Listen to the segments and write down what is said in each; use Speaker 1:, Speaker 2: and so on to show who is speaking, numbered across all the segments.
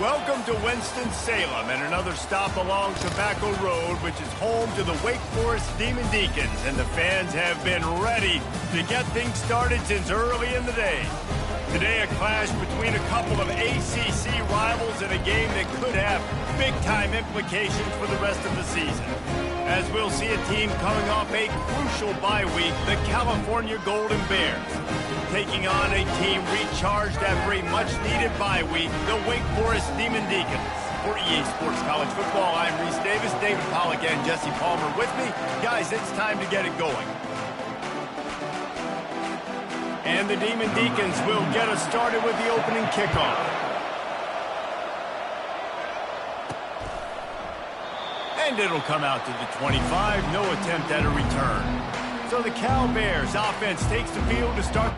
Speaker 1: Welcome to Winston-Salem and another stop along Tobacco Road, which is home to the Wake Forest Demon Deacons, and the fans have been ready to get things started since early in the day. Today, a clash between a couple of ACC rivals in a game that could have big-time implications for the rest of the season. As we'll see a team coming off a crucial bye week, the California Golden Bears, taking on a team recharged after a much-needed bye week, the Wake Forest Demon Deacons. For EA Sports College Football, I'm Reese Davis, David Pollack, and Jesse Palmer with me. Guys, it's time to get it going. And the Demon Deacons will get us started with the opening kickoff. And it'll come out to the 25, no attempt at a return. So the Cal Bears offense takes the field to start.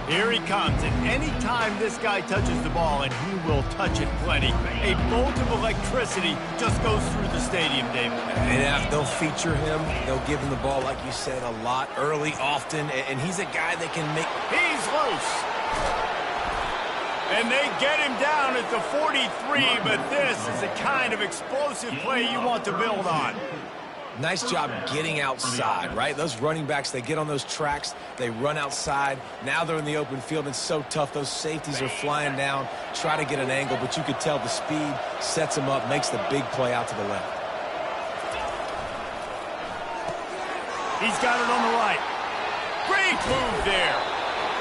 Speaker 1: Here he comes, and anytime this guy touches the ball, and he will touch it plenty, a bolt of electricity just goes through the stadium, David.
Speaker 2: And they'll feature him. They'll give him the ball, like you said, a lot, early, often, and he's a guy that can make...
Speaker 1: He's loose. And they get him down at the 43, but this is the kind of explosive play you want to build on.
Speaker 2: Nice job getting outside, right? Those running backs, they get on those tracks, they run outside. Now they're in the open field. It's so tough. Those safeties are flying down, try to get an angle, but you could tell the speed sets him up, makes the big play out to the left.
Speaker 1: He's got it on the right. Great move there.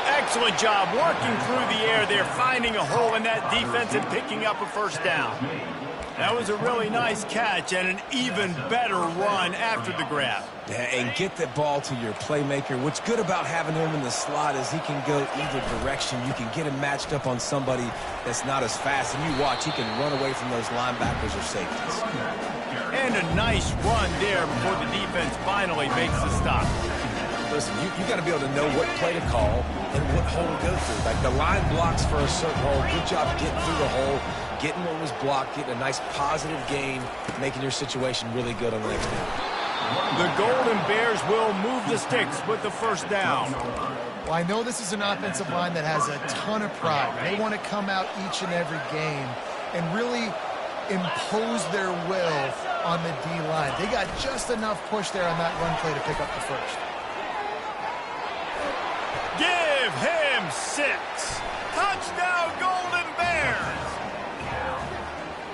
Speaker 1: Excellent job working through the air there, finding a hole in that defense and picking up a first down. That was a really nice catch and an even better run after the grab.
Speaker 2: Yeah, and get that ball to your playmaker. What's good about having him in the slot is he can go either direction. You can get him matched up on somebody that's not as fast. And you watch, he can run away from those linebackers or safeties.
Speaker 1: And a nice run there before the defense finally makes the stop.
Speaker 2: Listen, you got to be able to know what play to call and what hole to go through. Like the line blocks for a certain hole. Good job getting through the hole, getting what was blocked, getting a nice positive gain, making your situation really good on the next down.
Speaker 1: The Golden Bears will move the sticks with the first down.
Speaker 3: Well, I know this is an offensive line that has a ton of pride. They want to come out each and every game and really impose their will on the D-line. They got just enough push there on that run play to pick up the first.
Speaker 1: Give him 6. Touchdown, Golden Bears!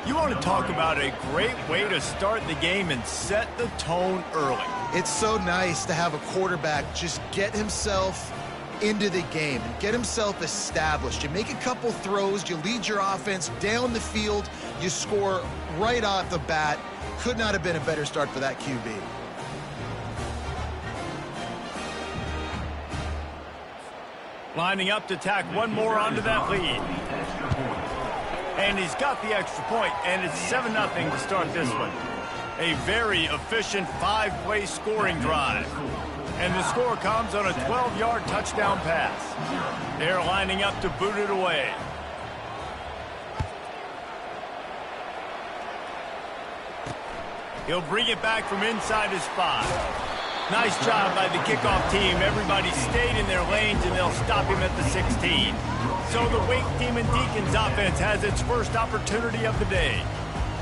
Speaker 1: You want to talk about a great way to start the game and set the tone early.
Speaker 3: It's so nice to have a quarterback just get himself into the game and get himself established. You make a couple throws, you lead your offense down the field, you score right off the bat. Could not have been a better start for that QB.
Speaker 1: Lining up to tack one more onto that lead. And he's got the extra point, and it's 7-0 to start this one. A very efficient 5-play scoring drive. And the score comes on a 12-yard touchdown pass. They're lining up to boot it away. He'll bring it back from inside his 5. Nice job by the kickoff team. Everybody stayed in their lanes, and they'll stop him at the 16. So the Wake Demon Deacons offense has its first opportunity of the day.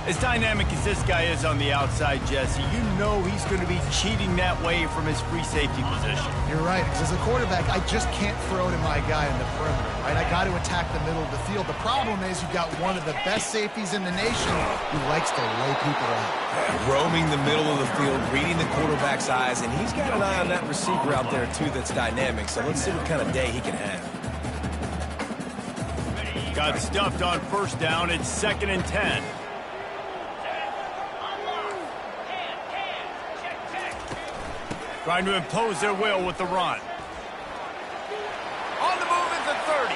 Speaker 1: As dynamic as this guy is on the outside, Jesse, you know he's going to be cheating that way from his free safety position.
Speaker 3: You're right, because as a quarterback, I just can't throw to my guy in the perimeter, right? I got to attack the middle of the field. The problem is you've got one of the best safeties in the nation who likes to lay people out.
Speaker 2: Yeah, roaming the middle of the field, reading the quarterback's eyes, and he's got an eye on that receiver out there, too, that's dynamic. So let's see what kind of day he can have.
Speaker 1: Got stuffed on first down. It's 2nd and 10. Trying to impose their will with the run. On the move is the 30.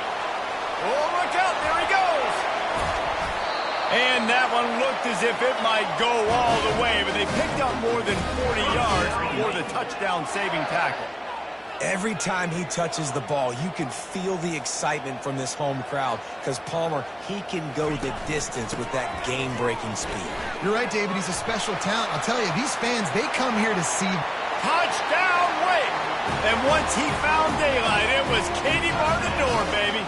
Speaker 1: Oh, look out, there he goes. And that one looked as if it might go all the way, but they picked up more than 40 yards before the touchdown-saving tackle.
Speaker 2: Every time he touches the ball, you can feel the excitement from this home crowd because Palmer, he can go the distance with that game-breaking speed.
Speaker 3: You're right, David. He's a special talent. I'll tell you, these fans, they come here to see...
Speaker 1: Touchdown, Wake! And once he found daylight, it was Katie bar the door, baby.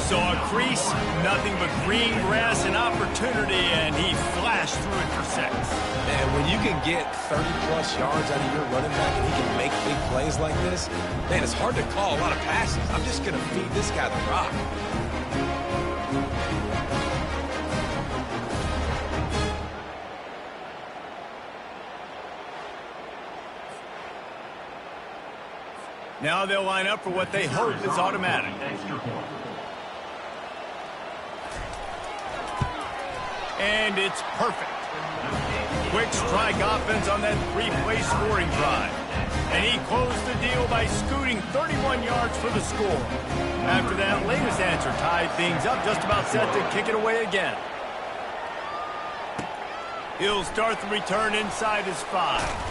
Speaker 1: Saw a crease, nothing but green grass and opportunity, and he flashed through it for 6.
Speaker 2: And when you can get 30-plus yards out of your running back and he can make big plays like this, man, it's hard to call a lot of passes. I'm just going to feed this guy the rock.
Speaker 1: Now they'll line up for what they hope is automatic. And it's perfect. Quick strike offense on that 3-play scoring drive. And he closed the deal by scooting 31 yards for the score. After that latest answer tied things up, just about set to kick it away again. He'll start the return inside his 5.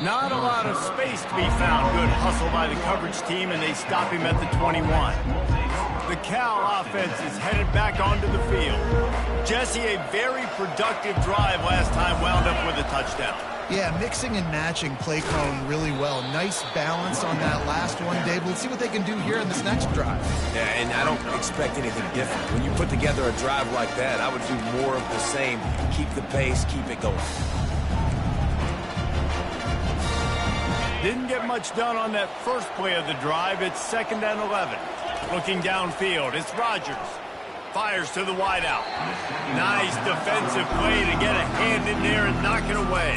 Speaker 1: Not a lot of space to be found. Good hustle by the coverage team, and they stop him at the 21. The Cal offense is headed back onto the field. Jesse, a very productive drive last time, wound up with a touchdown.
Speaker 3: Yeah, mixing and matching play calling really well. Nice balance on that last one, Dave. Let's see what they can do here in this next drive.
Speaker 2: Yeah, and I don't expect anything different. When you put together a drive like that, I would do more of the same. Keep the pace, keep it going.
Speaker 1: Didn't get much done on that first play of the drive. It's 2nd and 11. Looking downfield, it's Rodgers. Fires to the wideout. Nice defensive play to get a hand in there and knock it away.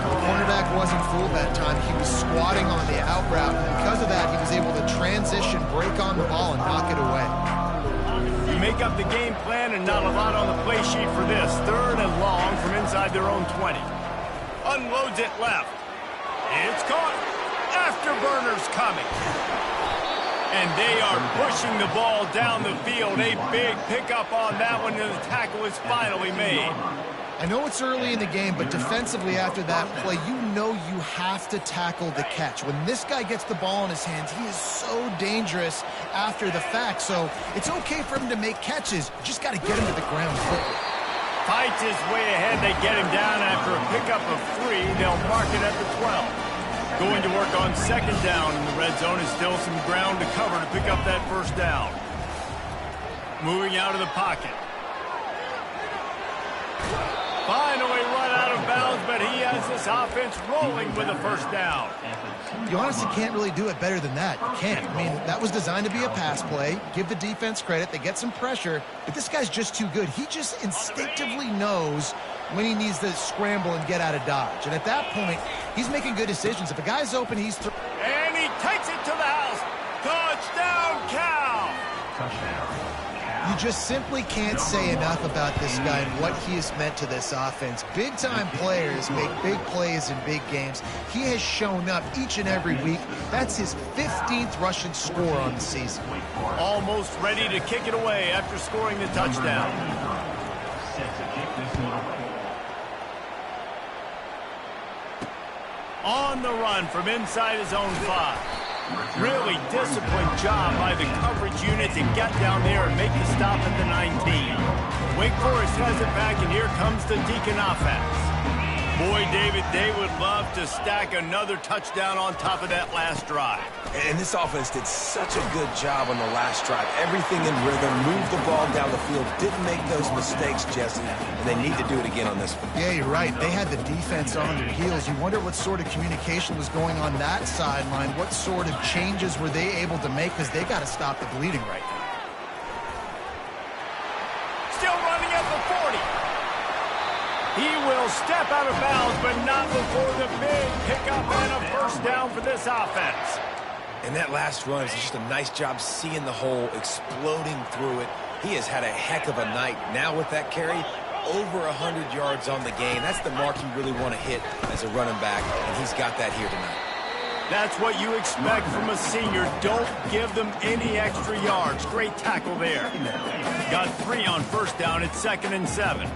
Speaker 3: The cornerback wasn't fooled that time. He was squatting on the out route, and because of that, he was able to transition, break on the ball, and knock it away.
Speaker 1: You make up the game plan, and not a lot on the play sheet for this. 3rd and long from inside their own 20. Unloads it left. It's caught. Afterburners coming. And they are pushing the ball down the field. A big pickup on that one, and the tackle is finally made.
Speaker 3: I know it's early in the game, but defensively after that play, you know you have to tackle the catch. When this guy gets the ball in his hands, he is so dangerous after the fact. So it's okay for him to make catches. You just got to get him to the ground quickly.
Speaker 1: Fights his way ahead. They get him down after a pickup of 3. They'll mark it at the 12. Going to work on 2nd down in the red zone. Is still some ground to cover to pick up that first down. Moving out of the pocket. Finally run out of bounds, but he has this offense rolling with a first down.
Speaker 3: You honestly can't really do it better than that. You can't. I mean, that was designed to be a pass play. Give the defense credit. They get some pressure, but this guy's just too good. He just instinctively knows when he needs to scramble and get out of dodge. And at that point, he's making good decisions. If a guy's open, he's...
Speaker 1: And he takes it to the house. Touchdown, Cal!
Speaker 3: Touchdown. You just simply can't say enough about this guy and what he has meant to this offense. Big-time players make big plays in big games. He has shown up each and every week. That's his 15th rushing score on the season.
Speaker 1: Almost ready to kick it away after scoring the touchdown. On the run from inside his own 5. Really disciplined job by the coverage unit to get down there and make the stop at the 19. Wake Forest has it back, and here comes the Deacon offense. Boy, David, they would love to stack another touchdown on top of that last drive.
Speaker 2: And this offense did such a good job on the last drive. Everything in rhythm, moved the ball down the field, didn't make those mistakes, Jesse, and they need to do it again on this one.
Speaker 3: Yeah, you're right. They had the defense on their heels. You wonder what sort of communication was going on that sideline. What sort of changes were they able to make, because they got to stop the bleeding right now.
Speaker 1: Still running at the 40. He will step out of bounds, but not before the big pickup and a first down for this offense.
Speaker 2: And that last run is just a nice job seeing the hole, exploding through it. He has had a heck of a night. Now with that carry, over 100 yards on the game. That's the mark you really want to hit as a running back, and he's got that here tonight.
Speaker 1: That's what you expect from a senior. Don't give them any extra yards. Great tackle there. Got 3 on first down. It's 2nd and 7.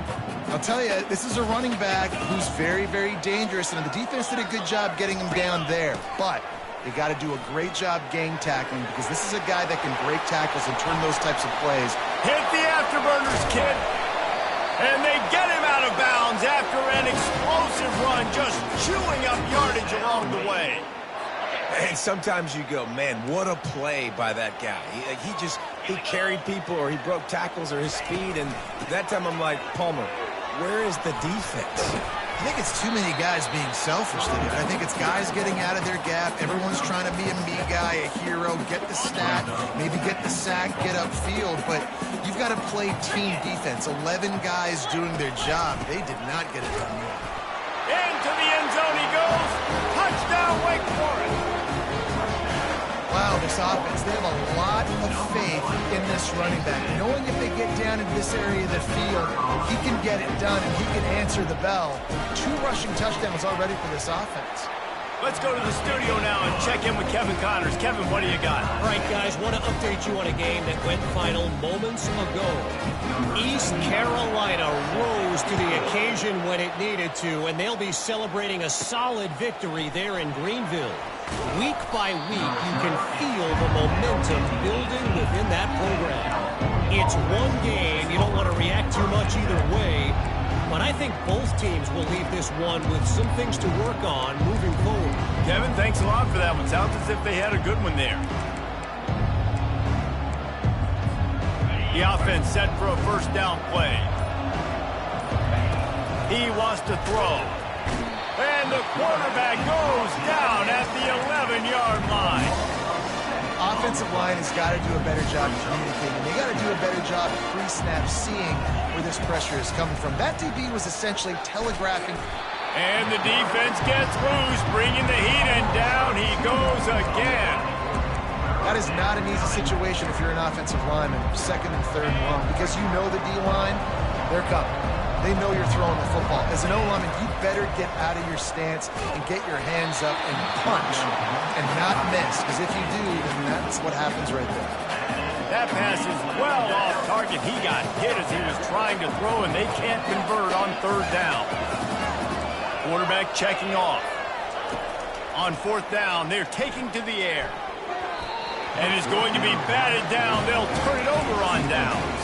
Speaker 3: I'll tell you, this is a running back who's very, very dangerous, and the defense did a good job getting him down there. But they got to do a great job gang tackling, because this is a guy that can break tackles and turn those types of plays.
Speaker 1: Hit the afterburners, kid. And they get him out of bounds after an explosive run, just chewing up yardage along the way.
Speaker 2: And sometimes you go, man, what a play by that guy. He carried people, or he broke tackles, or his speed. And that time I'm like, Palmer, where is the defense?
Speaker 3: I think it's too many guys being selfish today. I think it's guys getting out of their gap. Everyone's trying to be a me guy, a hero, get the stat, maybe get the sack, get upfield. But you've got to play team defense. 11 guys doing their job. They did not get it done.
Speaker 1: Into the end zone he goes. Touchdown, Wake Forest.
Speaker 3: Wow, this offense, they have a lot of faith in this running back. Knowing if they get down into this area of the field, he can get it done and he can answer the bell. 2 rushing touchdowns already for this offense.
Speaker 1: Let's go to the studio now and check in with Kevin Connors. Kevin, what do you got?
Speaker 4: All right, guys, want to update you on a game that went final moments ago. East Carolina rose to the occasion when it needed to, and they'll be celebrating a solid victory there in Greenville. Week by week, you can feel the momentum building within that program. It's one game. You don't want to react too much either way. But I think both teams will leave this one with some things to work on moving forward.
Speaker 1: Kevin, thanks a lot for that one. Sounds as if they had a good one there. The offense set for a first down play. He wants to throw. And the quarterback goes down at the 11-yard line.
Speaker 3: Offensive line has got to do a better job of communicating. They got to do a better job pre-snap seeing where this pressure is coming from. That DB was essentially telegraphing.
Speaker 1: And the defense gets loose, bringing the heat, and down he goes again.
Speaker 3: That is not an easy situation if you're an offensive lineman, 2nd and 3rd and long, because you know the D-line, they're coming. They know you're throwing the football. As an O-lineman, you better get out of your stance and get your hands up and punch and not miss, because if you do, then that's what happens right there.
Speaker 1: That pass is well off target. He got hit as he was trying to throw, and they can't convert on 3rd down. Quarterback checking off. On 4th down, they're taking to the air. And it's going to be batted down. They'll turn it over on downs.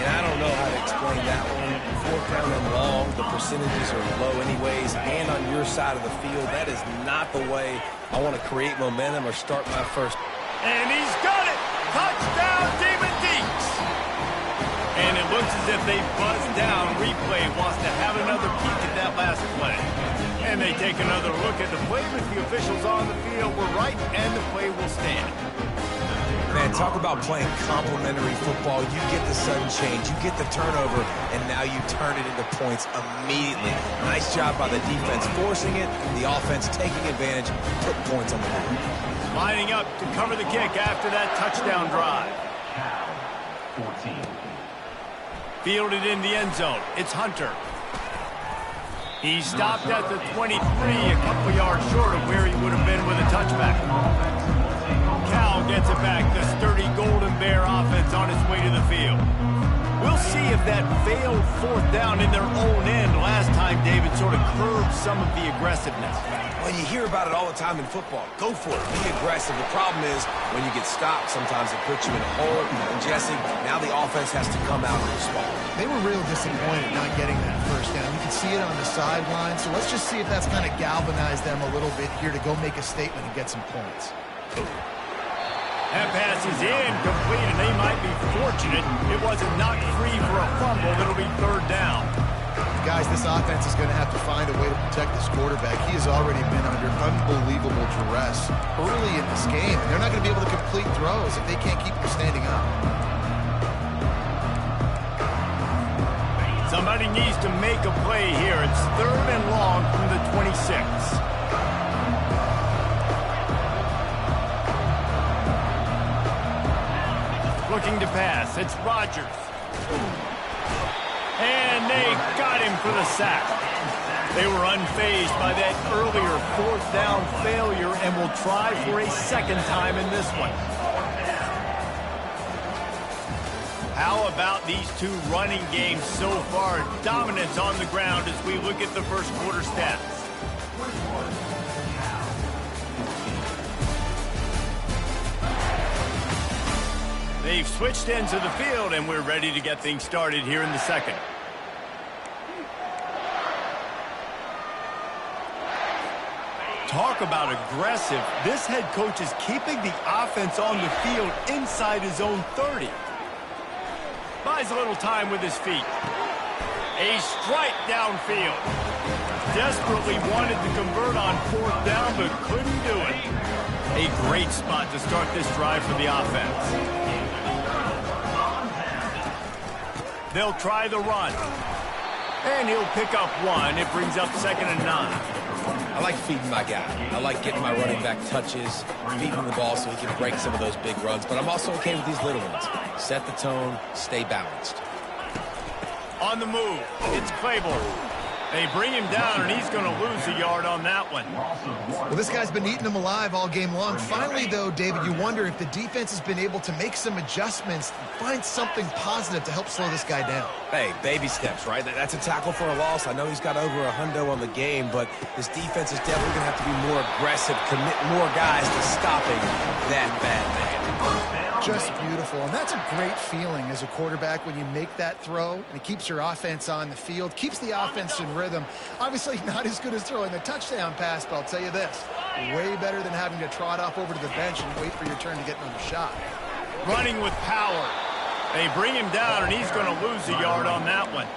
Speaker 2: And I don't know how to explain that one. 4th down and long, the percentages are low anyways, and on your side of the field. That is not the way I want to create momentum or start my first.
Speaker 1: And he's got it! Touchdown, Demon Deeks! And it looks as if they buzzed down. Replay wants to have another peek at that last play. And they take another look at the play, but the officials on the field were right, and the play will stand.
Speaker 2: Man, talk about playing complementary football. You get the sudden change, you get the turnover, and now you turn it into points immediately. Nice job by the defense forcing it, the offense taking advantage, put points on the board.
Speaker 1: Lining up to cover the kick after that touchdown drive. 14. Fielded in the end zone. It's Hunter. He stopped at the 23, a couple yards short of where he would have been with a touchback. Cal gets it back. The sturdy Golden Bear offense on its way to the field. We'll see if that failed 4th down in their own end last time, David, sort of curbed some of the aggressiveness.
Speaker 2: Well, you hear about it all the time in football. Go for it. Be aggressive. The problem is when you get stopped, sometimes it puts you in a hole. And Jesse, now the offense has to come out and respond.
Speaker 3: They were real disappointed not getting that first down. You could see it on the sideline. So let's just see if that's kind of galvanized them a little bit here to go make a statement and get some points.
Speaker 1: That pass is incomplete, and they might be fortunate it wasn't knocked free for a fumble. It'll be third down.
Speaker 3: Guys, this offense is going to have to find a way to protect this quarterback. He has already been under unbelievable duress early in this game, and they're not going to be able to complete throws if they can't keep him standing up.
Speaker 1: Somebody needs to make a play here. It's third and long from the 26. Looking to pass. It's Rodgers. And they got him for the sack. They were unfazed by that earlier fourth down failure and will try for a second time in this one. How about these two running games so far? Dominance on the ground as we look at the first quarter stats. They've switched ends of the field, and we're ready to get things started here in the second. Talk about aggressive. This head coach is keeping the offense on the field inside his own 30. Buys a little time with his feet. A strike downfield. Desperately wanted to convert on fourth down, but couldn't do it. A great spot to start this drive for the offense. They'll try the run. And he'll pick up one. It brings up 2nd and 9.
Speaker 2: I like feeding my guy. I like getting my running back touches, feeding the ball so he can break some of those big runs. But I'm also okay with these little ones. Set the tone, stay balanced.
Speaker 1: On the move, it's Claiborne. They bring him down, and he's going to lose a yard on that one.
Speaker 3: Well, this guy's been eating them alive all game long. Finally, though, David, you wonder if the defense has been able to make some adjustments, find something positive to help slow this guy down.
Speaker 2: Hey, baby steps, right? That's a tackle for a loss. I know he's got over a hundo on the game, but this defense is definitely going to have to be more aggressive, commit more guys to stopping that bad man.
Speaker 3: Just beautiful, and that's a great feeling as a quarterback when you make that throw, and it keeps your offense on the field, keeps the offense in rhythm. Obviously not as good as throwing a touchdown pass, but I'll tell you this, way better than having to trot off over to the bench and wait for your turn to get another shot.
Speaker 1: Running with power. They bring him down, and he's going to lose a yard on that one.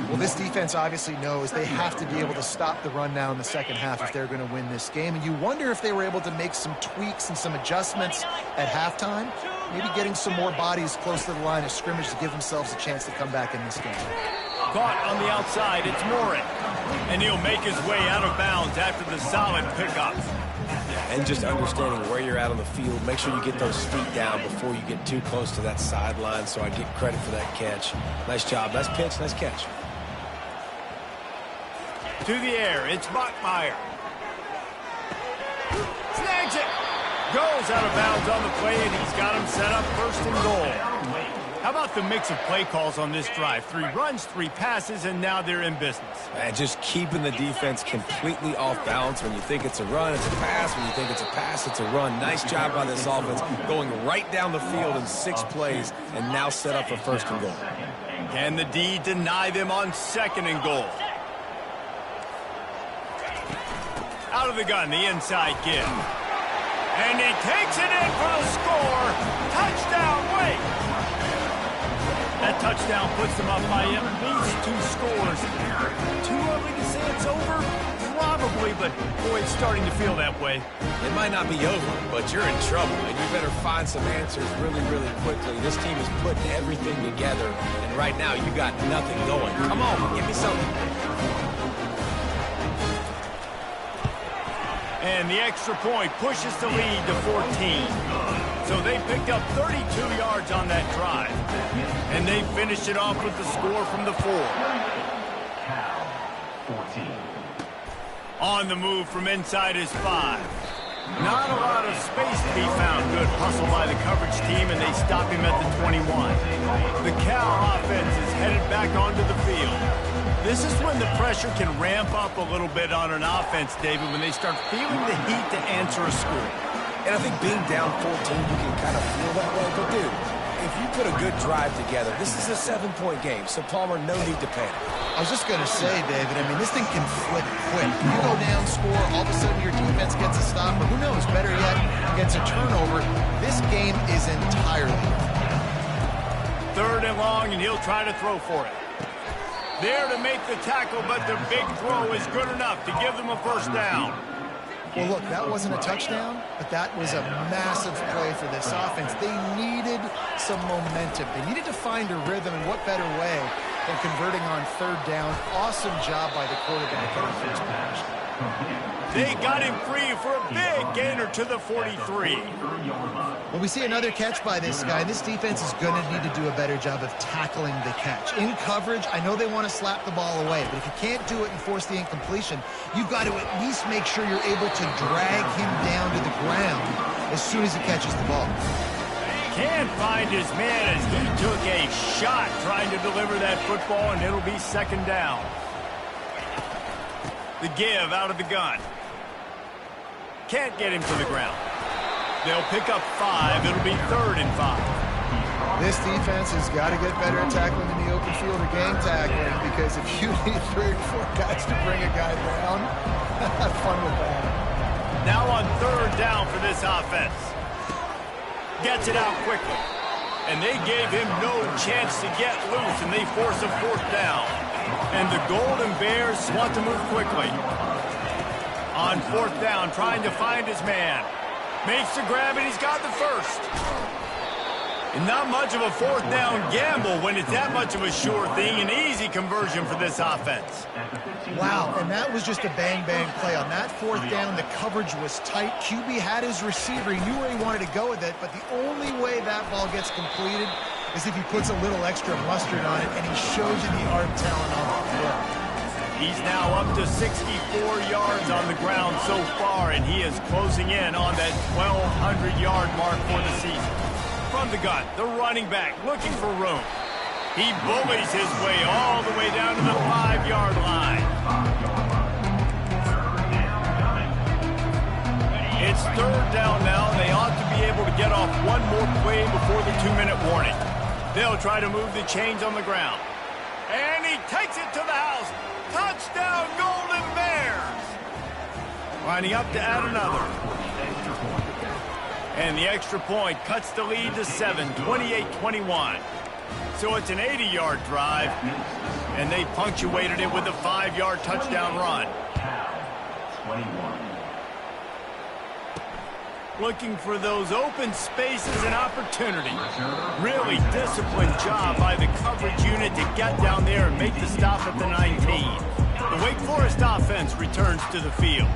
Speaker 3: Well, this defense obviously knows they have to be able to stop the run now in the second half if they're going to win this game. And you wonder if they were able to make some tweaks and some adjustments at halftime, maybe getting some more bodies close to the line of scrimmage to give themselves a chance to come back in this game.
Speaker 1: Caught on the outside, it's Morin. And he'll make his way out of bounds after the solid pickup.
Speaker 2: And just understanding where you're at on the field, make sure you get those feet down before you get too close to that sideline, so I get credit for that catch. Nice job. Nice pitch. Nice catch.
Speaker 1: To the air. It's Bachmeier. Snags it. Goes out of bounds on the play, and he's got him set up 1st and goal. How about the mix of play calls on this drive? 3 runs, 3 passes, and now they're in business.
Speaker 2: And just keeping the defense completely off balance. When you think it's a run, it's a pass. When you think it's a pass, it's a run. Nice job by this offense, going right down the field in 6 plays, and now set up for 1st and goal.
Speaker 1: Can the D deny them on 2nd and goal? Out of the gun, the inside give. And he takes it in for the score. Touchdown, Wake! That touchdown puts them up by at least 2 scores. Too early to say it's over? Probably, but boy, it's starting to feel that way.
Speaker 2: It might not be over, but you're in trouble, and you better find some answers really, really quickly. This team is putting everything together, and right now you got nothing going. Come on, give me something.
Speaker 1: And the extra point pushes the lead to 14. So they picked up 32 yards on that drive. And they finished it off with the score from the 4. On the move from inside his 5. Not a lot of space to be found. Good hustle by the coverage team, and they stop him at the 21. The Cal offense is headed back onto the field. This is when the pressure can ramp up a little bit on an offense, David, when they start feeling the heat to answer a score.
Speaker 2: And I think being down 14, you can kind of feel that way. But, dude, if you put a good drive together, this is a 7-point game, so Palmer, no need to panic.
Speaker 3: I was just going to say, David, I mean, this thing can flip quick. You go down, score, all of a sudden your defense gets a stop, or who knows, better yet, gets a turnover. This game is entirely.
Speaker 1: 3rd and long, and he'll try to throw for it. There to make the tackle, but the big throw is good enough to give them a first down.
Speaker 3: Well, look, that wasn't a touchdown, but that was a massive play for this offense. They needed some momentum. They needed to find a rhythm, and what better way than converting on 3rd down. Awesome job by the quarterback on first possession.
Speaker 1: They got him free for a big gainer to the 43.
Speaker 3: Well, we see another catch by this guy. This defense is going to need to do a better job of tackling the catch. In coverage, I know they want to slap the ball away, but if you can't do it and force the incompletion, you've got to at least make sure you're able to drag him down to the ground as soon as he catches the ball.
Speaker 1: Can't find his man as he took a shot trying to deliver that football, and it'll be 2nd down. The give out of the gun. Can't get him to the ground. They'll pick up 5. It'll be 3rd and 5.
Speaker 3: This defense has got to get better at tackling in the open field or game tackling, because if you need 3 or 4 guys to bring a guy down, have fun with that.
Speaker 1: Now on 3rd down for this offense. Gets it out quickly. And they gave him no chance to get loose, and they force a 4th down. And the Golden Bears want to move quickly. On 4th down, trying to find his man. Makes the grab, and he's got the first. And not much of a 4th down gamble when it's that much of a sure thing. An easy conversion for this offense.
Speaker 3: Wow, and that was just a bang-bang play. On that 4th down, the coverage was tight. QB had his receiver. He knew where he wanted to go with it, but the only way that ball gets completed is if he puts a little extra mustard on it, and he shows you the arm talent on the field.
Speaker 1: He's now up to 64 yards on the ground so far, and he is closing in on that 1,200-yard mark for the season. From the gun, the running back looking for room. He bullies his way all the way down to the 5-yard line. It's 3rd down now. They ought to be able to get off one more play before the 2-minute warning. They'll try to move the chains on the ground. And he takes it to the house. Touchdown, Golden Bears! Lining up to add another. And the extra point cuts the lead to 7, 28-21. So it's an 80-yard drive, and they punctuated it with a 5-yard touchdown run. Looking for those open spaces and opportunities. Really disciplined job by the coverage unit to get down there and make the stop at the 19. The Wake Forest offense returns to the field.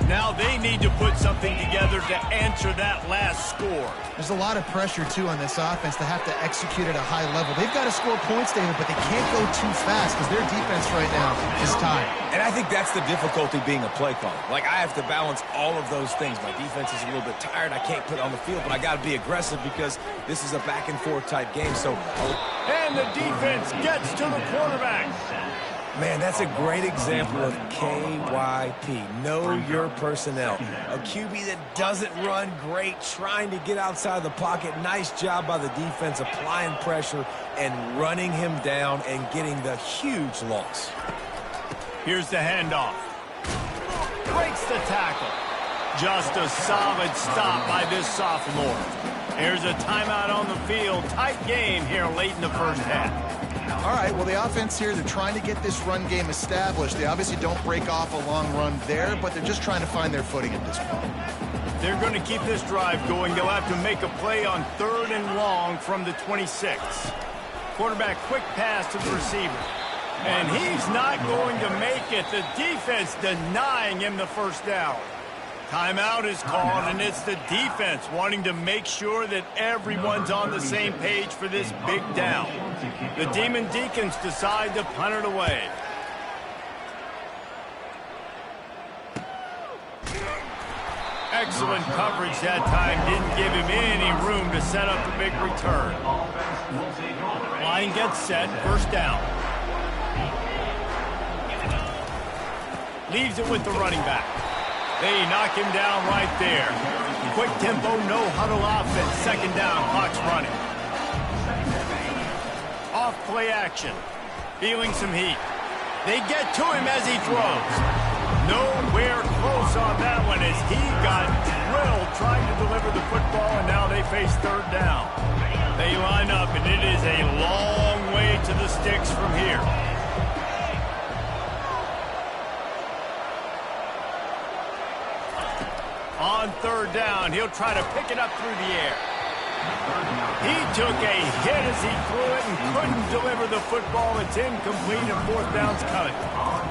Speaker 1: Now they need to put something together to answer that last score.
Speaker 3: There's a lot of pressure, too, on this offense to have to execute at a high level. They've got to score points, David, but they can't go too fast because their defense right now is tired.
Speaker 2: And I think that's the difficulty being a play caller. Like, I have to balance all of those things. My defense is a little bit tired. I can't put it on the field, but I got to be aggressive because this is a back-and-forth type game. So,
Speaker 1: and the defense gets to the quarterback.
Speaker 2: man, that's a great example of KYP. Know your personnel. A QB that doesn't run great, trying to get outside the pocket. Nice job by the defense, applying pressure and running him down and getting the huge loss.
Speaker 1: Here's the handoff. Breaks the tackle. Just a solid stop by this sophomore. Here's a timeout on the field. Tight game here late in the first half.
Speaker 3: All right, well, the offense here, they're trying to get this run game established. They obviously don't break off a long run there, but they're just trying to find their footing at this point.
Speaker 1: They're going to keep this drive going. They'll have to make a play on 3rd and long from the 26. Quarterback quick pass to the receiver. And he's not going to make it. The defense denying him the first down. Timeout is called, and it's the defense wanting to make sure that everyone's on the same page for this big down. The Demon Deacons decide to punt it away. Excellent coverage that time. Didn't give him any room to set up the big return. Line gets set. First down. Leaves it with the running back. They knock him down right there. Quick tempo, no huddle offense. Second down, clock's running. play action. Feeling some heat. They get to him as he throws. Nowhere close on that one as he got drilled trying to deliver the football, and now they face third down. They line up, and it is a long way to the sticks from here. On third down, he'll try to pick it up through the air. He took a hit as he threw it and couldn't deliver the football. It's incomplete and fourth down's coming.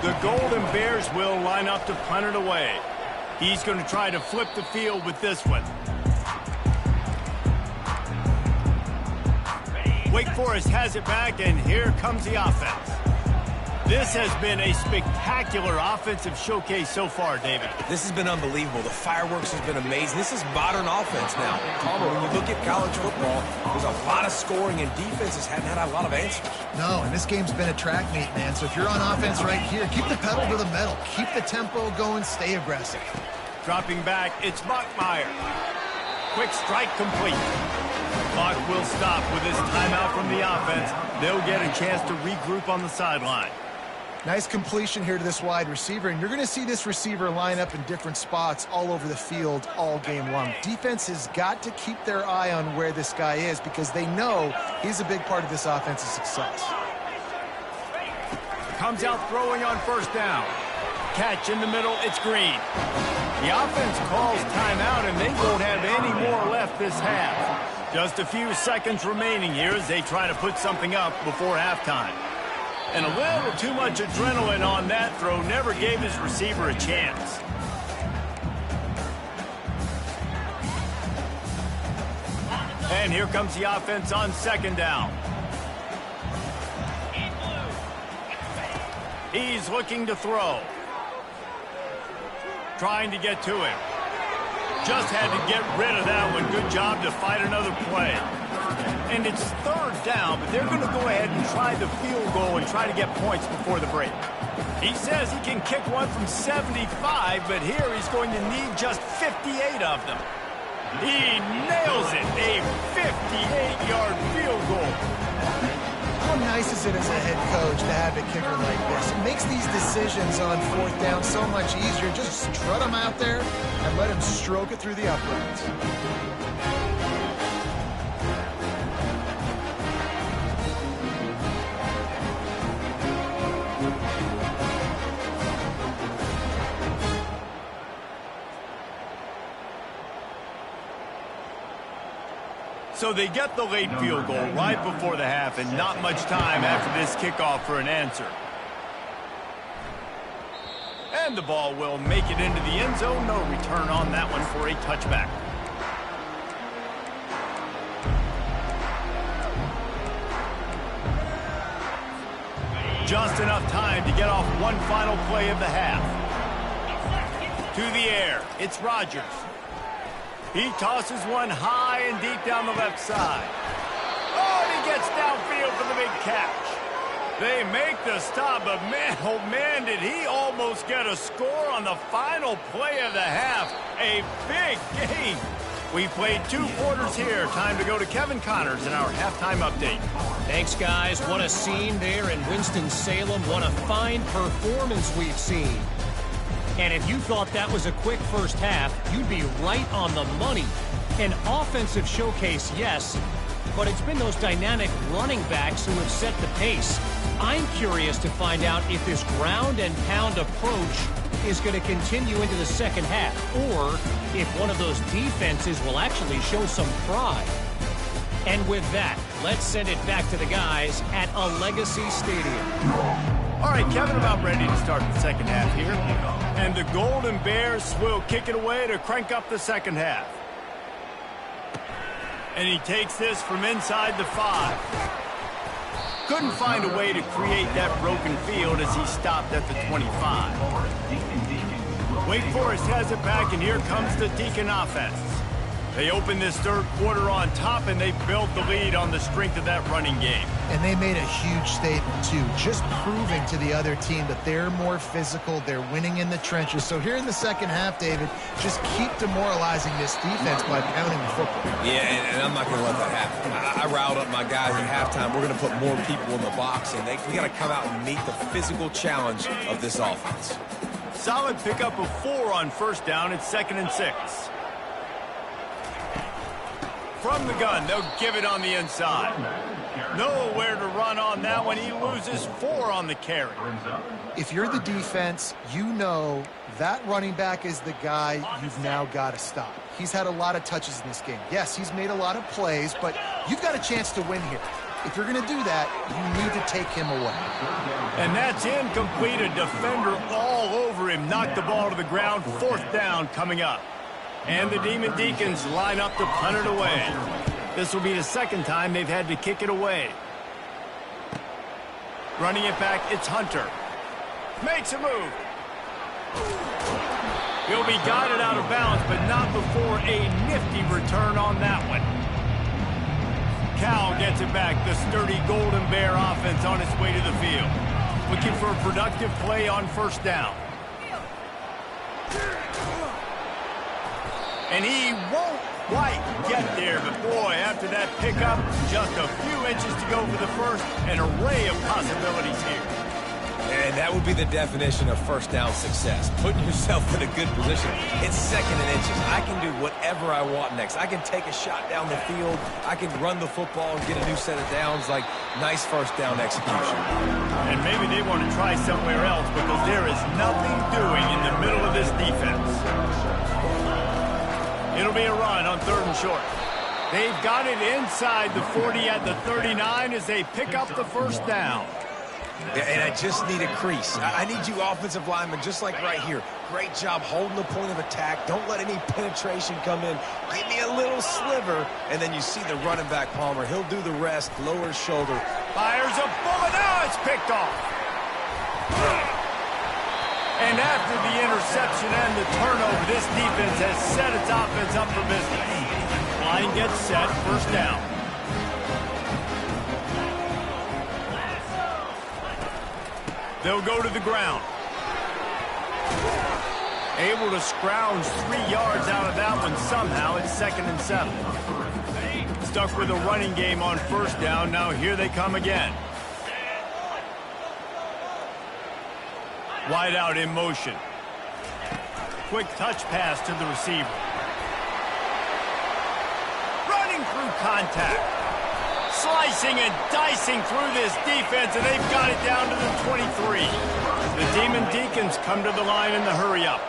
Speaker 1: The Golden Bears will line up to punt it away. He's going to try to flip the field with this one. Wake Forest has it back, and here comes the offense. This has been a spectacular offensive showcase so far, David.
Speaker 2: This has been unbelievable. The fireworks has been amazing. This is modern offense now. Palmer, when you look at college football, there's a lot of scoring, and defenses haven't had a lot of answers.
Speaker 3: No, and this game's been a track meet, man. So if you're on offense right here, keep the pedal to the metal. Keep the tempo going. Stay aggressive.
Speaker 1: Dropping back, it's Bachmeier. Quick strike complete. Clock will stop with this timeout from the offense. They'll get a chance to regroup on the sideline.
Speaker 3: Nice completion here to this wide receiver, and you're going to see this receiver line up in different spots all over the field all game long. Defense has got to keep their eye on where this guy is because they know he's a big part of this offense's success.
Speaker 1: Comes out throwing on first down. Catch in the middle, it's Green. The offense calls timeout, and they won't have any more left this half. Just a few seconds remaining here as they try to put something up before halftime. And a little too much adrenaline on that throw never gave his receiver a chance. And here comes the offense on second down. He's looking to throw. Trying to get to him. Just had to get rid of that one. Good job to fight another play. And it's third down, but they're going to go ahead and try the field goal and try to get points before the break. He says he can kick one from 75, but here he's going to need just 58 of them. He nails it, a 58-yard field goal.
Speaker 3: How nice is it as a head coach to have a kicker like this? It makes these decisions on fourth down so much easier. Just strut him out there and let him stroke it through the uprights.
Speaker 1: So they get the late field goal right before the half, and not much time after this kickoff for an answer. And the ball will make it into the end zone. No return on that one for a touchback. Just enough time to get off one final play of the half. To the air, it's Rodgers. He tosses one high and deep down the left side. Oh, and he gets downfield for the big catch. They make the stop, but man, oh man, did he almost get a score on the final play of the half. A big game. We played 2 quarters here. Time to go to Kevin Connors in our halftime update.
Speaker 4: Thanks, guys. What a scene there in Winston-Salem. What a fine performance we've seen. And if you thought that was a quick first half, you'd be right on the money. An offensive showcase, yes, but it's been those dynamic running backs who have set the pace. I'm curious to find out if this ground and pound approach is going to continue into the second half, or if one of those defenses will actually show some pride. And with that, let's send it back to the guys at a Legacy Stadium.
Speaker 1: All right, Kevin, about ready to start the second half here. And the Golden Bears will kick it away to crank up the second half. And he takes this from inside the 5. Couldn't find a way to create that broken field as he stopped at the 25. Wake Forest has it back, and here comes the Deacon offense. They opened this third quarter on top, and they built the lead on the strength of that running game.
Speaker 3: And they made a huge statement, too, just proving to the other team that they're more physical, they're winning in the trenches. So here in the second half, David, just keep demoralizing this defense by pounding the football.
Speaker 2: Yeah, and I'm not going to let that happen. I riled up my guys at halftime. We're going to put more people in the box, and we got to come out and meet the physical challenge of this offense.
Speaker 1: Solid pickup of 4 on first down. It's 2nd and 6. From the gun, they'll give it on the inside. Nowhere to run on that one. He loses 4 on the carry.
Speaker 3: If you're the defense, you know that running back is the guy you've now got to stop. He's had a lot of touches in this game. Yes, he's made a lot of plays, but you've got a chance to win here. If you're going to do that, you need to take him away.
Speaker 1: And that's incomplete. A defender all over him. Knocked the ball to the ground. 4th down coming up. And the Demon Deacons line up to punt it away. This will be the second time they've had to kick it away. Running it back, it's Hunter. Makes a move. He'll be guided out of bounds, but not before a nifty return on that one. Cal gets it back. The sturdy Golden Bear offense on its way to the field. Looking for a productive play on first down. And he won't quite get there, but boy, after that pickup, just a few inches to go for the first. An array of possibilities here.
Speaker 2: And that would be the definition of first down success. Putting yourself in a good position. It's 2nd and inches. I can do whatever I want next. I can take a shot down the field. I can run the football and get a new set of downs. Like, nice first down execution.
Speaker 1: And maybe they want to try somewhere else because there is nothing doing in the middle of this defense. It'll be a run on 3rd and short. They've got it inside the 40 at the 39 as they pick up the first down.
Speaker 2: And I just need a crease. I need you offensive linemen, just like right here. Great job holding the point of attack. Don't let any penetration come in. Give me a little sliver, and then you see the running back, Palmer. He'll do the rest, lower his shoulder.
Speaker 1: Fires a bullet. Now it's picked off. And after the interception and the turnover, this defense has set its offense up for business. Line gets set, first down. They'll go to the ground. Able to scrounge 3 yards out of that one somehow. It's 2nd and 7. Stuck with a running game on first down. Now here they come again. Wide out in motion. Quick touch pass to the receiver. Running through contact. Slicing and dicing through this defense, and they've got it down to the 23. The Demon Deacons come to the line in the hurry-up.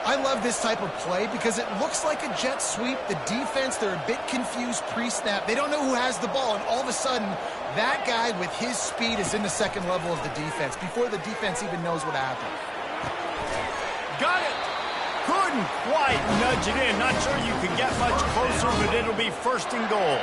Speaker 3: I love this type of play because it looks like a jet sweep. The defense, they're a bit confused pre-snap. They don't know who has the ball, and all of a sudden, that guy with his speed is in the second level of the defense before the defense even knows what happened.
Speaker 1: Got it. Couldn't quite nudge it in. Not sure you could get much closer, but it'll be 1st and goal.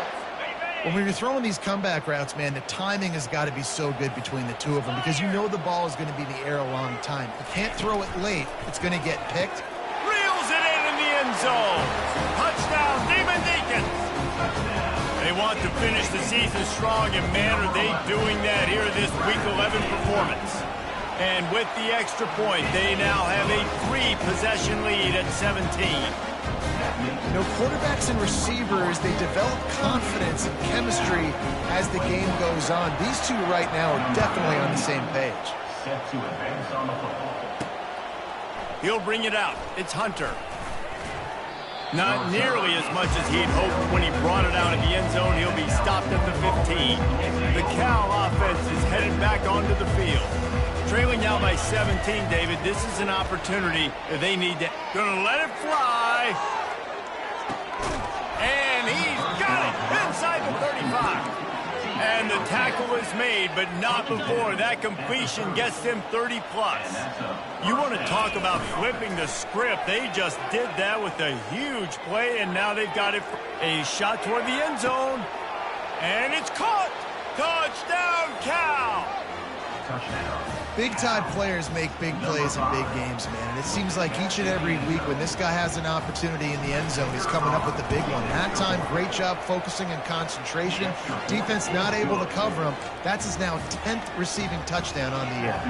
Speaker 3: When you're throwing these comeback routes, man, the timing has got to be so good between the two of them because you know the ball is going to be in the air a long time. You can't throw it late. It's going to get picked.
Speaker 1: Reels it in the end zone. Touchdown, Demon Deacons. They want to finish the season strong, and man, are they doing that here in this Week 11 performance. And with the extra point, they now have a 3-possession lead at 17.
Speaker 3: You know, quarterbacks and receivers, they develop confidence and chemistry as the game goes on. These two right now are definitely on the same page.
Speaker 1: He'll bring it out. It's Hunter. Not nearly as much as he'd hoped when he brought it out of the end zone. He'll be stopped at the 15. The Cal offense is headed back onto the field. Trailing now by 17, David. This is an opportunity that they need to... Gonna let it fly. And he's got it inside the 35. And the tackle is made, but not before. That completion gets them 30-plus. You want to talk about flipping the script. They just did that with a huge play, and now they've got it. A shot toward the end zone. And it's caught. Touchdown, Cal.
Speaker 5: Touchdown.
Speaker 3: Big-time players make big plays in big games, man. And it seems like each and every week when this guy has an opportunity in the end zone, he's coming up with the big one. That time, great job focusing and concentration. Defense not able to cover him. That's his now 10th receiving touchdown on the year.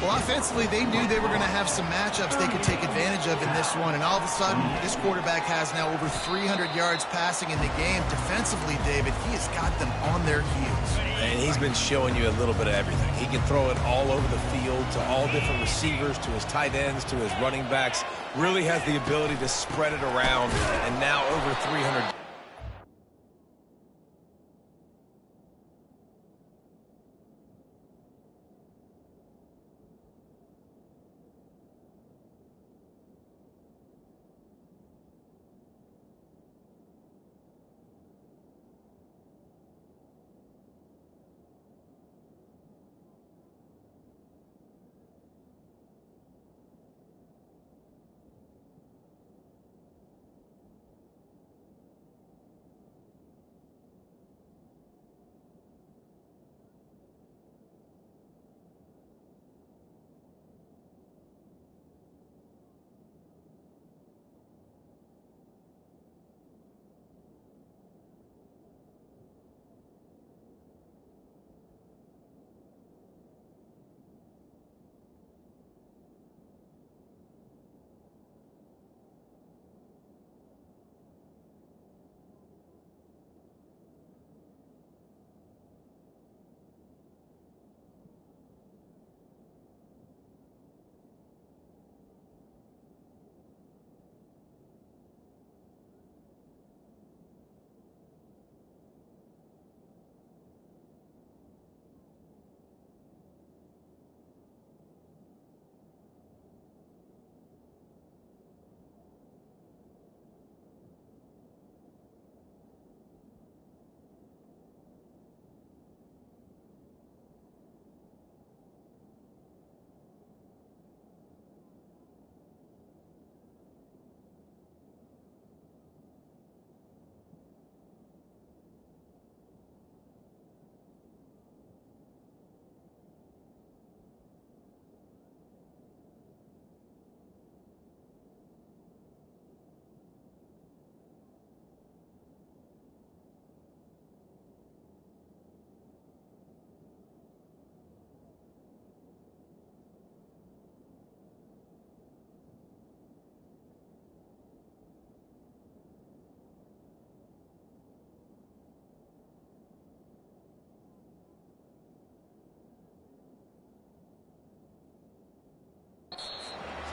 Speaker 3: Well, offensively, they knew they were going to have some matchups they could take advantage of in this one. And all of a sudden, this quarterback has now over 300 yards passing in the game. Defensively, David, he has got them on their heels.
Speaker 2: And he's been showing you a little bit of everything. He can throw it all over the field to all different receivers, to his tight ends, to his running backs. Really has the ability to spread it around, and now over 300.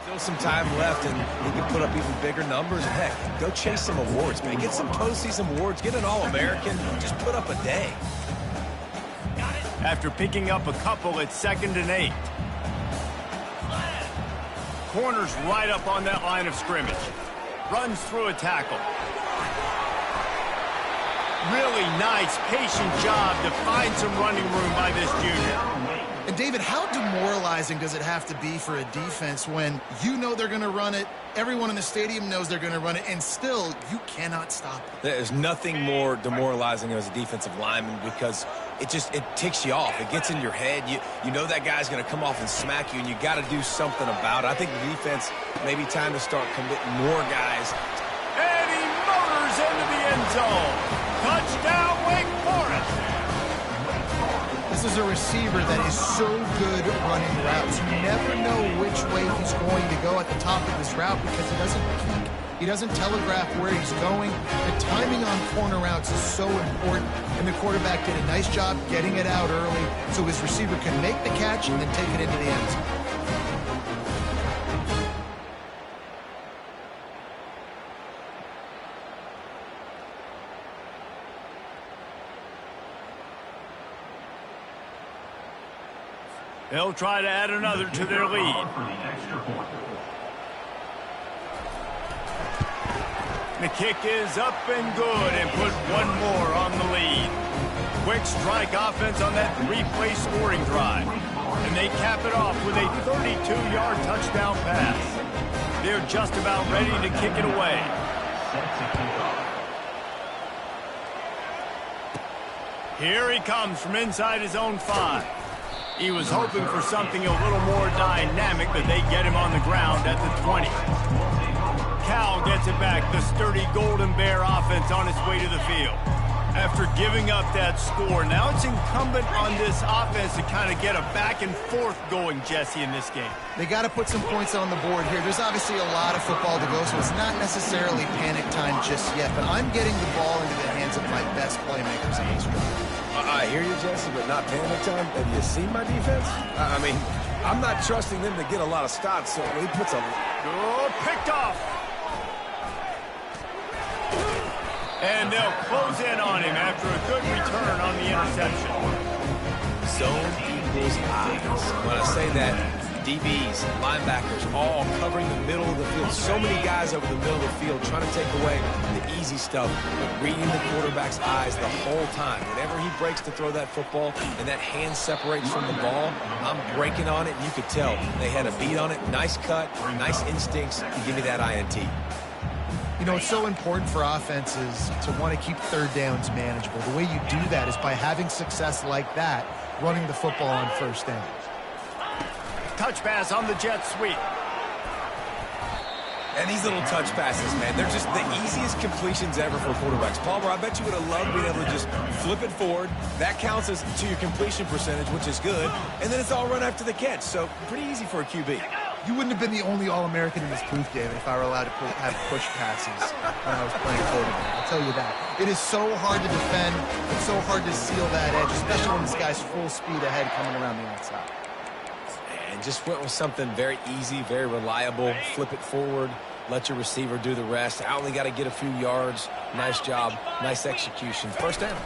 Speaker 2: Still some time left, and he can put up even bigger numbers. Heck, go chase some awards, man. Get some postseason awards. Get an All-American. Just put up a day.
Speaker 1: After picking up a couple, it's 2nd and 8. Corner's right up on that line of scrimmage. Runs through a tackle. Really nice, patient job to find some running room by this junior.
Speaker 3: And, David, how demoralizing does it have to be for a defense when you know they're going to run it, everyone in the stadium knows they're going to run it, and still you cannot stop it?
Speaker 2: There's nothing more demoralizing as a defensive lineman because it ticks you off. It gets in your head. You know that guy's going to come off and smack you, and you got to do something about it. I think the defense maybe time to start committing more guys.
Speaker 1: And he motors into the end zone. Touchdown, Wake Forest.
Speaker 3: This is a receiver that is so good at running routes. You never know which way he's going to go at the top of his route because he doesn't peek. He doesn't telegraph where he's going. The timing on corner routes is so important, and the quarterback did a nice job getting it out early so his receiver can make the catch and then take it into the end zone.
Speaker 1: They'll try to add another to their lead. The kick is up and good and put one more on the lead. Quick strike offense on that three-play scoring drive. And they cap it off with a 32-yard touchdown pass. They're just about ready to kick it away. Here he comes from inside his own 5. He was hoping for something a little more dynamic, but they get him on the ground at the 20. Cal gets it back, the sturdy Golden Bear offense on its way to the field. After giving up that score, now it's incumbent on this offense to kind of get a back and forth going, Jesse, in this game.
Speaker 3: They got to put some points on the board here. There's obviously a lot of football to go, so it's not necessarily panic time just yet, but I'm getting the ball into the hands of my best playmakers in this drive.
Speaker 2: I hear you, Jesse, but not panic time. Have you seen my defense? I mean, I'm not trusting them to get a lot of stops, so he puts a...
Speaker 1: Oh, picked off. And they'll close in on him after a good return on the interception.
Speaker 2: Zone equals eyes. When I say that, DBs, linebackers, all covering the middle of the field. So many guys over the middle of the field trying to take away the easy stuff, but reading the quarterback's eyes the whole time. Whenever he breaks to throw that football and that hand separates from the ball, I'm breaking on it, and you could tell they had a beat on it. Nice cut, nice instincts to give me that INT.
Speaker 3: You know, it's so important for offenses to want to keep third downs manageable. The way you do that is by having success like that, running the football on first down.
Speaker 1: Touch pass on the jet sweep.
Speaker 2: And these little touch passes, man, they're just the easiest completions ever for quarterbacks. Palmer, I bet you would have loved being able to just flip it forward. That counts as to your completion percentage, which is good. And then it's all run after the catch. So pretty easy for a QB.
Speaker 3: You wouldn't have been the only All-American in this booth, David, if I were allowed to have push passes when I was playing quarterback. I'll tell you that. It is so hard to defend. It's so hard to seal that edge, especially when this guy's full speed ahead coming around the outside.
Speaker 2: And just went with something very easy, very reliable. Flip it forward. Let your receiver do the rest. I only got to get a few yards. Nice job. Nice execution. First down.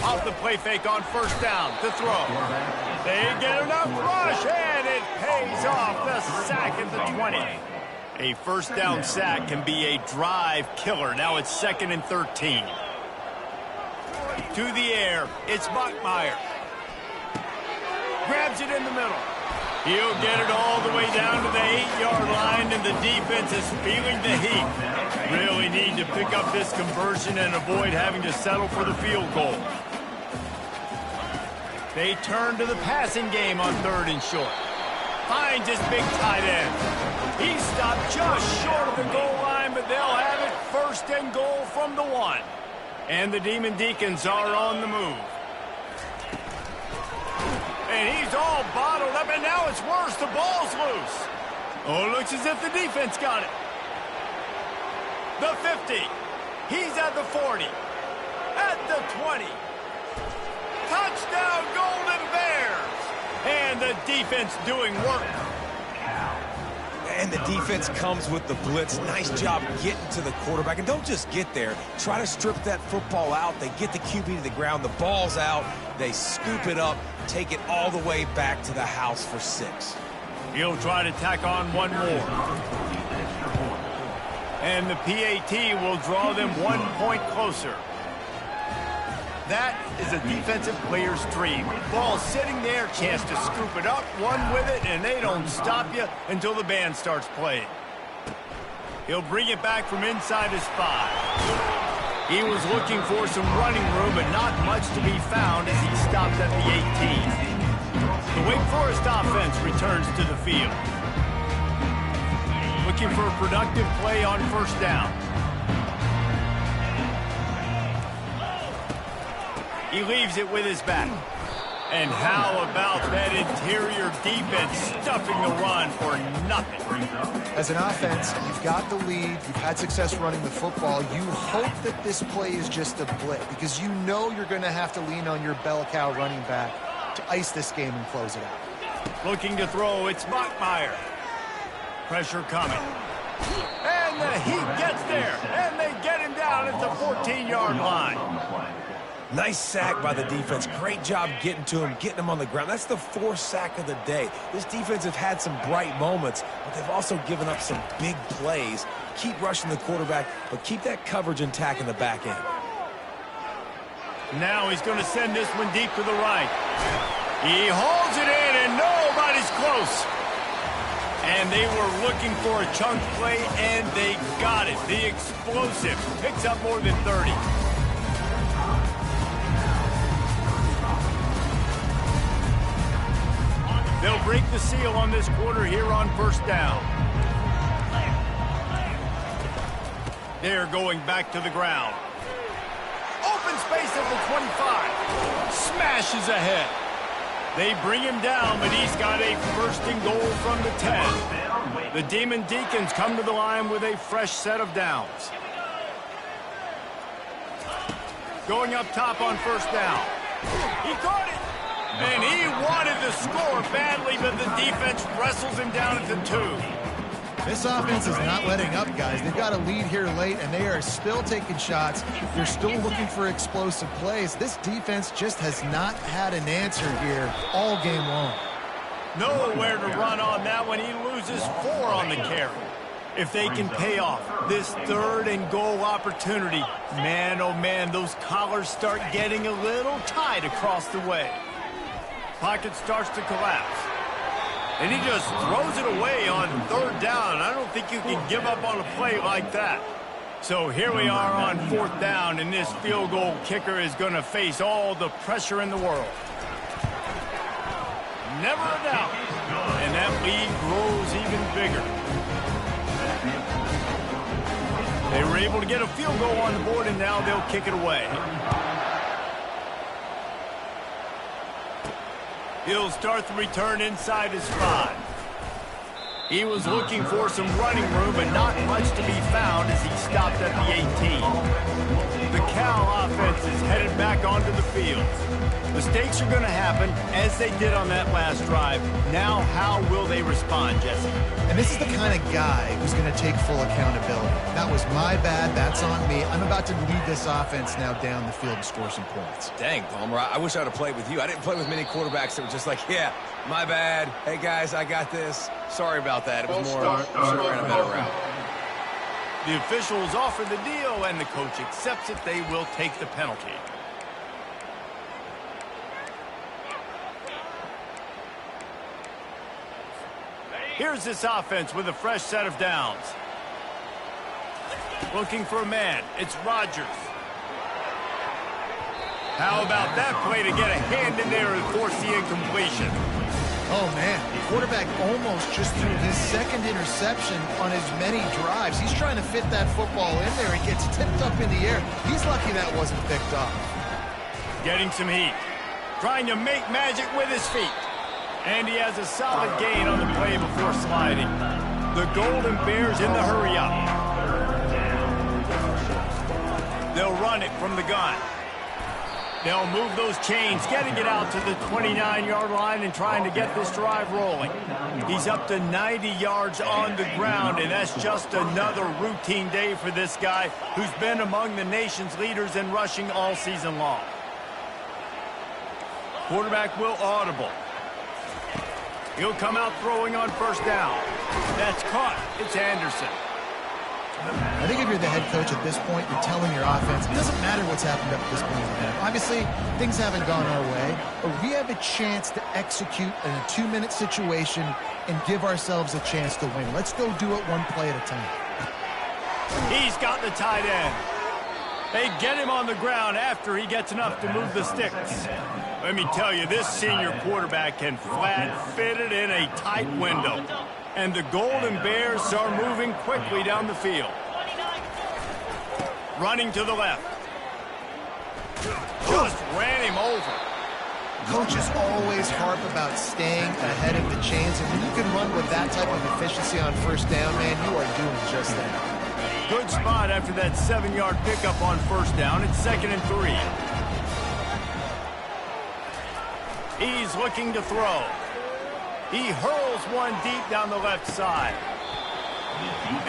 Speaker 1: Off the play fake on first down to throw. They get enough rush, and it pays off. The sack at the 20. A first down sack can be a drive killer. Now it's 2nd and 13. To the air. It's Bachmeier. Grabs it in the middle. He'll get it all the way down to the 8-yard line, and the defense is feeling the heat. Really need to pick up this conversion and avoid having to settle for the field goal. They turn to the passing game on 3rd and short. Finds his big tight end. He stopped just short of the goal line, but they'll have it 1st and goal from the 1. And the Demon Deacons are on the move. And he's all bottled up, and now it's worse. The ball's loose. Oh, it looks as if the defense got it. The 50. He's at the 40. At the 20. Touchdown, Golden Bears. And the defense doing work.
Speaker 2: And the defense comes with the blitz. Nice job getting to the quarterback. And don't just get there. Try to strip that football out. They get the QB to the ground. The ball's out. They scoop it up. Take it all the way back to the house for 6.
Speaker 1: He'll try to tack on one more. And the PAT will draw them 1 point closer. That is a defensive player's dream. Ball sitting there, chance to scoop it up, one with it, and they don't stop you until the band starts playing. He'll bring it back from inside his 5. He was looking for some running room, but not much to be found as he stopped at the 18. The Wake Forest offense returns to the field. Looking for a productive play on first down. He leaves it with his back. And how about that interior defense stuffing the run for nothing?
Speaker 3: As an offense, you've got the lead. You've had success running the football. You hope that this play is just a blip because you know you're going to have to lean on your bell cow running back to ice this game and close it out.
Speaker 1: Looking to throw, it's Bachmeier. Pressure coming. And the heat gets there. And they get him down at the 14-yard line.
Speaker 2: Nice sack by the defense. Great job getting to him, getting him on the ground. That's the 4th sack of the day. This defense have had some bright moments, but they've also given up some big plays. Keep rushing the quarterback, but keep that coverage intact in the back end.
Speaker 1: Now he's going to send this one deep to the right. He holds it in, and nobody's close. And they were looking for a chunk play, and they got it. The explosive picks up more than 30. They'll break the seal on this quarter here on first down. They're going back to the ground. Open space at the 25. Smashes ahead. They bring him down, but he's got a first and goal from the 10. The Demon Deacons come to the line with a fresh set of downs. Going up top on first down. He caught it. And he wanted to score badly, but the defense wrestles him down at the 2.
Speaker 3: This offense is not letting up, guys. They've got a lead here late, and they are still taking shots. They're still looking for explosive plays. This defense just has not had an answer here all game long.
Speaker 1: Nowhere to run on that one. He loses 4 on the carry. If they can pay off this third and goal opportunity, man, oh man, those collars start getting a little tight across the way. Pocket starts to collapse. And he just throws it away on third down. I don't think you can give up on a play like that. So here we are on fourth down, and this field goal kicker is going to face all the pressure in the world. Never a doubt. And that lead grows even bigger. They were able to get a field goal on the board, and now they'll kick it away. He'll start the return inside his 5. He was looking for some running room, but not much to be found as he stopped at the 18. The Cal offense is headed back onto the field. Mistakes are going to happen, as they did on that last drive. Now, how will they respond, Jesse?
Speaker 3: And this is the kind of guy who's going to take full accountability. That was my bad. That's on me. I'm about to lead this offense now down the field and score some points.
Speaker 2: Dang, Palmer, I wish I would have played with you. I didn't play with many quarterbacks that were just like, yeah, my bad. Hey, guys, I got this. Sorry about that. It was more, should have ran a better route.
Speaker 1: The officials offer the deal, and the coach accepts it. They will take the penalty. Here's this offense with a fresh set of downs. Looking for a man. It's Rodgers. How about that play to get a hand in there and force the incompletion?
Speaker 3: Oh, man. The quarterback almost just threw his second interception on as many drives. He's trying to fit that football in there. It gets tipped up in the air. He's lucky that wasn't picked up.
Speaker 1: Getting some heat. Trying to make magic with his feet. And he has a solid gain on the play before sliding. The Golden Bears in the hurry-up. They'll run it from the gun. They'll move those chains, getting it out to the 29-yard line and trying to get this drive rolling. He's up to 90 yards on the ground, and that's just another routine day for this guy who's been among the nation's leaders in rushing all season long. Quarterback will audible. He'll come out throwing on first down. That's caught. It's Anderson.
Speaker 3: I think if you're the head coach at this point, you're telling your offense, it doesn't matter what's happened up to this point in the game. Obviously, things haven't gone our way, but we have a chance to execute in a 2-minute situation and give ourselves a chance to win. Let's go do it one play at a time.
Speaker 1: He's got the tight end. They get him on the ground after he gets enough to move the sticks. Let me tell you, this senior quarterback can flat fit it in a tight window. And the Golden Bears are moving quickly down the field. Running to the left. Just ran him over.
Speaker 3: Coaches always harp about staying ahead of the chains, and when you can run with that type of efficiency on first down, man, you are doing just that.
Speaker 1: Good spot after that 7-yard pickup on first down. It's 2nd and 3. He's looking to throw. He hurls one deep down the left side.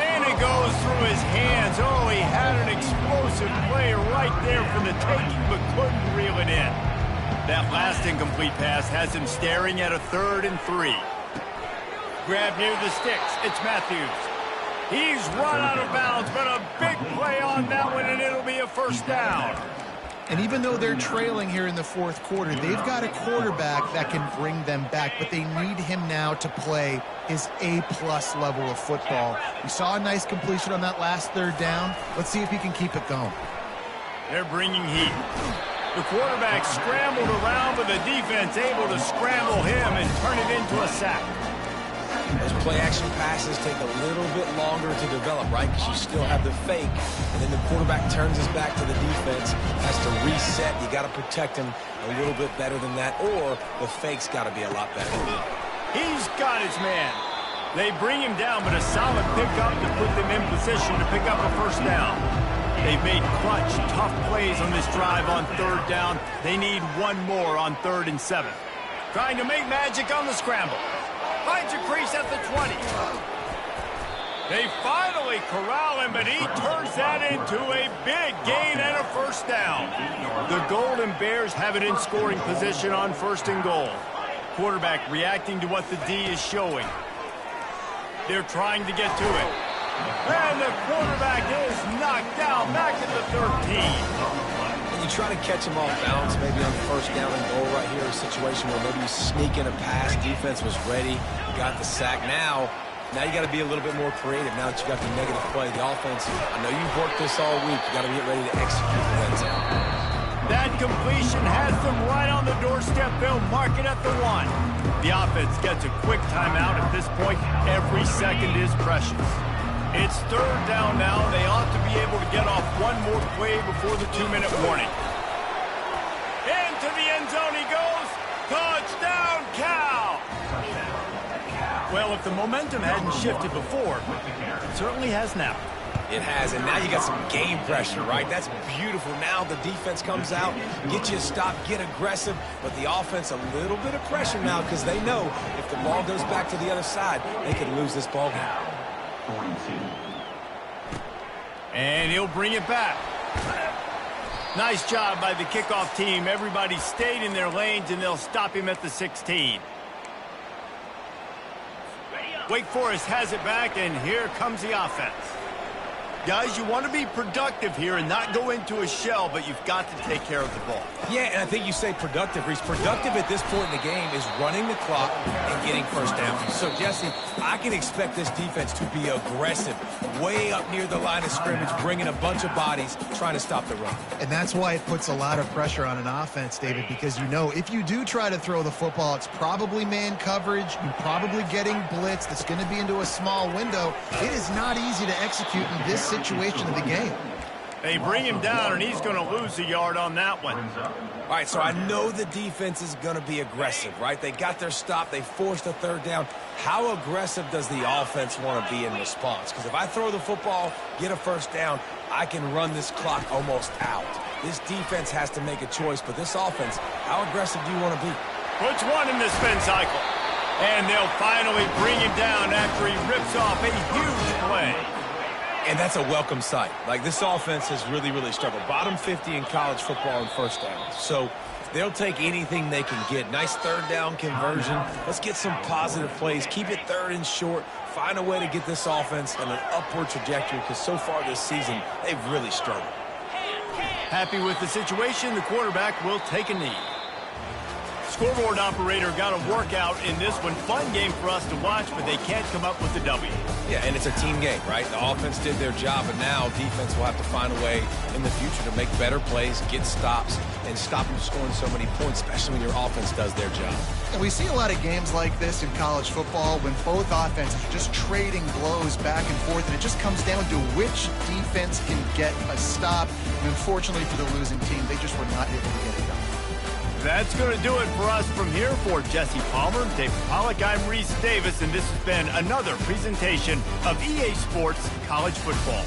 Speaker 1: And it goes through his hands. Oh, he had an explosive play right there for the taking, but couldn't reel it in. That last incomplete pass has him staring at a 3rd and 3. Grab near the sticks. It's Matthews. He's run out of bounds, but a big play on that one, and it'll be a first down.
Speaker 3: And even though they're trailing here in the fourth quarter, they've got a quarterback that can bring them back, but they need him now to play his A-plus level of football. We saw a nice completion on that last 3rd down. Let's see if he can keep it going.
Speaker 1: They're bringing heat. The quarterback scrambled around, but the defense able to scramble him and turn it into a sack.
Speaker 2: Those play-action passes take a little bit longer to develop, right? Because you still have the fake, and then the quarterback turns his back to the defense, has to reset. You got to protect him a little bit better than that, or the fake's got to be a lot better.
Speaker 1: He's got his man. They bring him down, but a solid pickup to put them in position to pick up a first down. They've made clutch, tough plays on this drive on third down. They need one more on 3rd and 7. Trying to make magic on the scramble. Finds a crease at the 20. They finally corral him, but he turns that into a big gain and a first down. The Golden Bears have it in scoring position on 1st and goal. Quarterback reacting to what the D is showing. They're trying to get to it. And the quarterback is knocked down back at the 13.
Speaker 2: And you try to catch him off balance, maybe on 1st down and goal right here, a situation where maybe you sneak in a pass, defense was ready, got the sack. Now you got to be a little bit more creative now that you got the negative play. The offense, I know you've worked this all week. You got to get ready to execute the red zone.
Speaker 1: That completion has them right on the doorstep. They'll mark it at the 1. The offense gets a quick timeout. At this point, every second is precious. It's 3rd down now. They ought to be able to get off one more play before the 2-minute warning. Into the end zone he goes. Touchdown, Cal! Well, if the momentum hadn't shifted before, it certainly has now.
Speaker 2: It has, and now you got some game pressure, right? That's beautiful. Now the defense comes out, get you a stop, get aggressive, but the offense a little bit of pressure now because they know if the ball goes back to the other side, they could lose this ball game.
Speaker 1: And he'll bring it back. Nice job by the kickoff team. Everybody stayed in their lanes, and they'll stop him at the 16. Wake Forest has it back, and here comes the offense. Guys, you want to be productive here and not go into a shell, but you've got to take care of the ball.
Speaker 2: Yeah, and I think you say productive, Reese. Productive at this point in the game is running the clock and getting first down. So, Jesse, I can expect this defense to be aggressive, way up near the line of scrimmage, bringing a bunch of bodies, trying to stop the run.
Speaker 3: And that's why it puts a lot of pressure on an offense, David, because you know if you do try to throw the football, it's probably man coverage. You're probably getting blitz that's going to be into a small window. It is not easy to execute in this situation of the game.
Speaker 1: They bring him down, and he's going to lose a yard on that one.
Speaker 2: All right, so I know the defense is going to be aggressive, right? They got their stop. They forced a 3rd down. How aggressive does the offense want to be in response? Because if I throw the football, get a first down, I can run this clock almost out. This defense has to make a choice, but this offense, how aggressive do you want to be?
Speaker 1: Puts one in the spin cycle. And they'll finally bring him down after he rips off a huge play.
Speaker 2: And that's a welcome sight. Like, this offense has really, really struggled. Bottom 50 in college football in first downs. So they'll take anything they can get. Nice 3rd down conversion. Let's get some positive plays. Keep it 3rd and short. Find a way to get this offense on an upward trajectory because so far this season, they've really struggled.
Speaker 1: Happy with the situation, the quarterback will take a knee. Scoreboard operator got a workout in this one. Fun game for us to watch, but they can't come up with the W.
Speaker 2: Yeah, and it's a team game, right? The offense did their job, and now defense will have to find a way in the future to make better plays, get stops, and stop them scoring so many points, especially when your offense does their job.
Speaker 3: And we see a lot of games like this in college football when both offenses are just trading blows back and forth, and it just comes down to which defense can get a stop. And unfortunately for the losing team, they just were not able to get it done.
Speaker 1: That's going to do it for us from here. For Jesse Palmer, David Pollack, I'm Reese Davis, and this has been another presentation of EA Sports College Football.